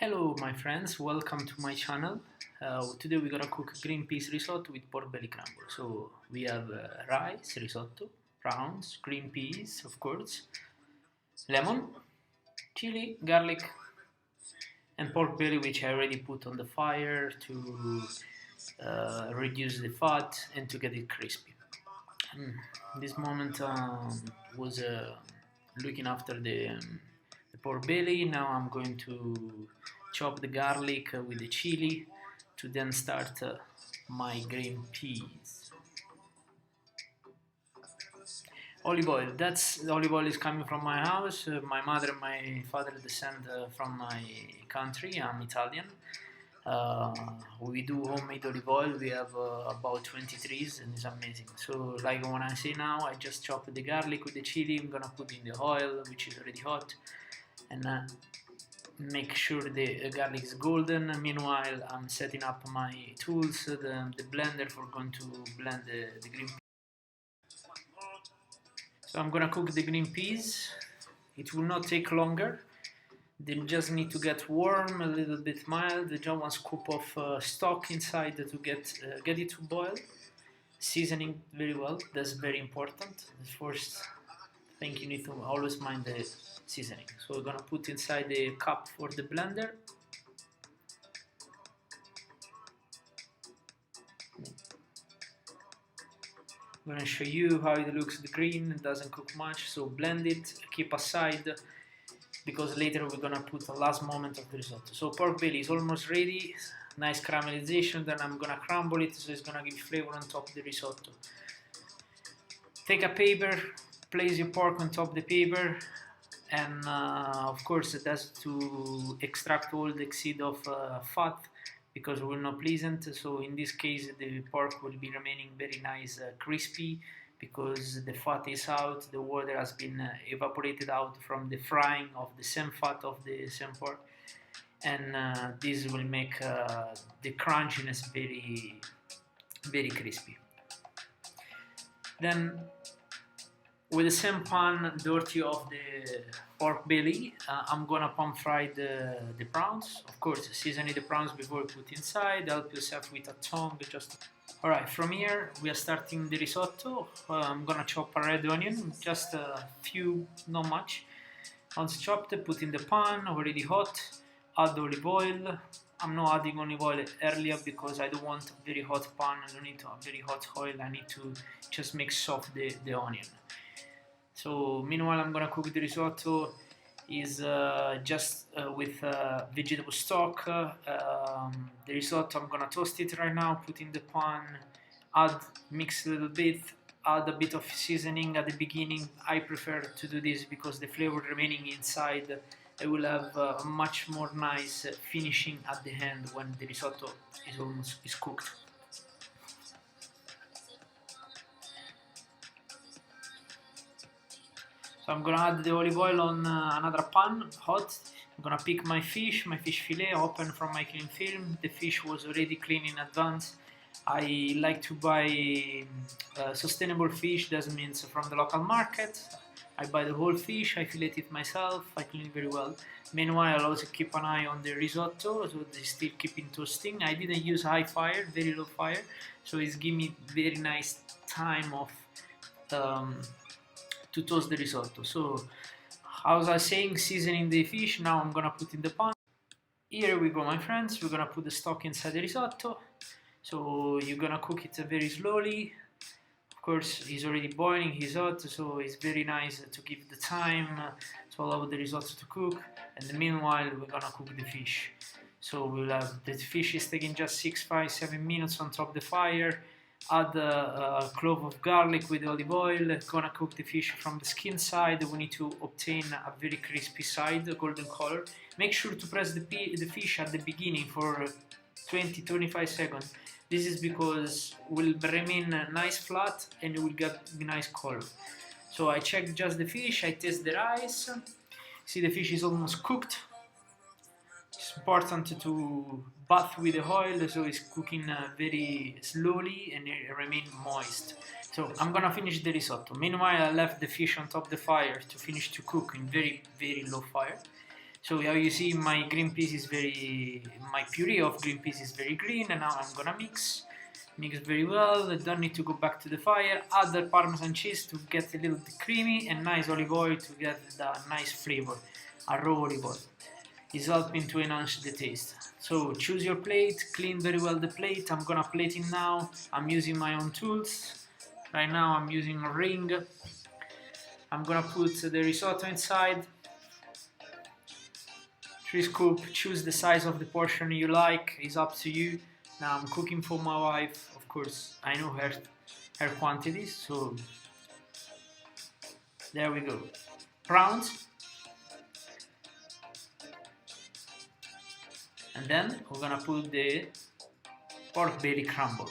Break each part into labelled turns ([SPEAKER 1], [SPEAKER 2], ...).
[SPEAKER 1] Hello my friends, welcome to my channel. Today we're gonna cook green peas risotto with pork belly crumble. So we have rice, risotto, prawns, green peas, of course, lemon, chili, garlic, and pork belly, which I already put on the fire to reduce the fat and to get it crispy. This moment was looking after the pork belly. Now I'm going to chop the garlic with the chili to then start my green peas. Olive oil. The olive oil is coming from my house. My mother and my father descend from my country. I'm Italian. We do homemade olive oil. We have about 20 trees and it's amazing. So like when I say now, I just chop the garlic with the chili. I'm gonna put in the oil, which is already hot, and make sure the garlic is golden. Meanwhile, I'm setting up my tools, the blender for going to blend the green peas. So I'm gonna cook the green peas. It will not take longer. They just need to get warm, a little bit mild. Just one scoop of stock inside to get it to boil. Seasoning very well. That's very important. The first thing you need to always mind the seasoning. So we're gonna put inside the cup for the blender. I'm gonna show you how it looks. The green, it doesn't cook much, so blend it, keep aside, because later we're gonna put the last moment of the risotto. So pork belly is almost ready, nice caramelization. Then I'm gonna crumble it, so it's gonna give flavor on top of the risotto. Take a paper, place your pork on top of the paper, and of course that's to extract all the exceed of fat, because it will not pleasant. So in this case the pork will be remaining very nice, crispy, because the fat is out, the water has been evaporated out from the frying of the same fat of the same pork, and this will make the crunchiness very, very crispy. Then with the same pan dirty of the pork belly, I'm gonna pan fry the prawns. Of course, season the prawns before you put inside. Help yourself with a tongue. Alright, from here we are starting the risotto. I'm gonna chop a red onion, just a few, not much. Once chopped, put in the pan, already hot. Add olive oil. I'm not adding olive oil earlier because I don't want a very hot pan. I don't need a very hot oil. I need to just make soft the onion. So meanwhile I'm gonna cook the risotto is just with vegetable stock. The risotto, I'm gonna toast it right now, put in the pan, mix a little bit, add a bit of seasoning at the beginning. I prefer to do this because the flavor remaining inside, it will have a much more nice finishing at the end when the risotto is cooked. So I'm gonna add the olive oil on another pan, hot. I'm gonna pick my fish fillet, open from my clean film. The fish was already cleaned in advance. I like to buy sustainable fish, that means from the local market. I buy the whole fish, I fillet it myself, I clean it very well. Meanwhile, I also keep an eye on the risotto, so they still keeping toasting. I didn't use high fire, very low fire, so it's give me very nice time of to toast the risotto. So as I was saying, seasoning the fish, now I'm gonna put in the pan. Here we go my friends, we're gonna put the stock inside the risotto. So you're gonna cook it very slowly. Of course he's already boiling, he's hot, so it's very nice to give the time to allow the risotto to cook. And meanwhile we're gonna cook the fish. So we'll have the fish is taking just 6, 5, 7 minutes on top of the fire. Add a clove of garlic with olive oil. Gonna cook the fish from the skin side. We need to obtain a very crispy side, a golden color. Make sure to press the fish at the beginning for 20-25 seconds. This is because it will remain nice flat and it will get a nice color. So I check just the fish, I taste the rice. See, the fish is almost cooked. It's important to bath with the oil, so it's cooking very slowly and it remain moist. So I'm gonna finish the risotto. Meanwhile, I left the fish on top of the fire to finish to cook in very, very low fire. So how you see, my my puree of green peas is very green, and now I'm gonna mix very well. I don't need to go back to the fire. Add the Parmesan cheese to get a little bit creamy, and nice olive oil to get that nice flavor. A raw olive oil is helping to enhance the taste. So choose your plate, clean very well the plate. I'm gonna plate it now. I'm using my own tools. Right now I'm using a ring. I'm gonna put the risotto inside. 3 scoop, choose the size of the portion you like, is up to you. Now I'm cooking for my wife, of course, I know her quantities, so there we go. Prawns. And then we're gonna put the pork belly crumble.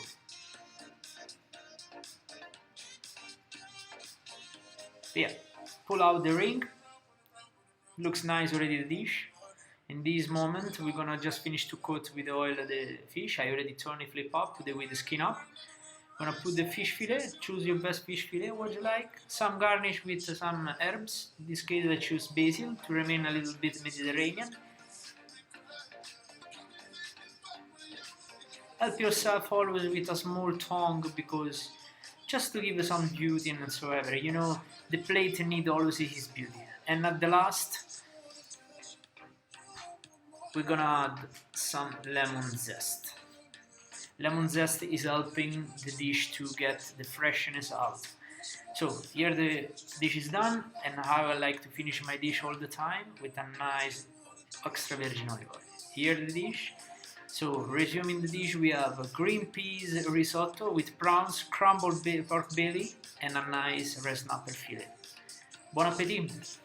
[SPEAKER 1] Yeah, pull out the ring. Looks nice already, the dish. In this moment we're gonna just finish to coat with the oil the fish. I already turned it flip up with the skin up. Gonna put the fish fillet. Choose your best fish fillet, what you like. Some garnish with some herbs. In this case I choose basil to remain a little bit Mediterranean. Help yourself always with a small tongue, because just to give some beauty and so ever. You know, the plate need always its beauty. And at the last, we're gonna add some lemon zest. Lemon zest is helping the dish to get the freshness out. So here the dish is done, and how I like to finish my dish all the time, with a nice extra virgin olive oil. Here the dish. So resuming the dish, we have a green peas risotto with prawns, crumbled pork belly, and a nice red snapper fillet. Buon appetito!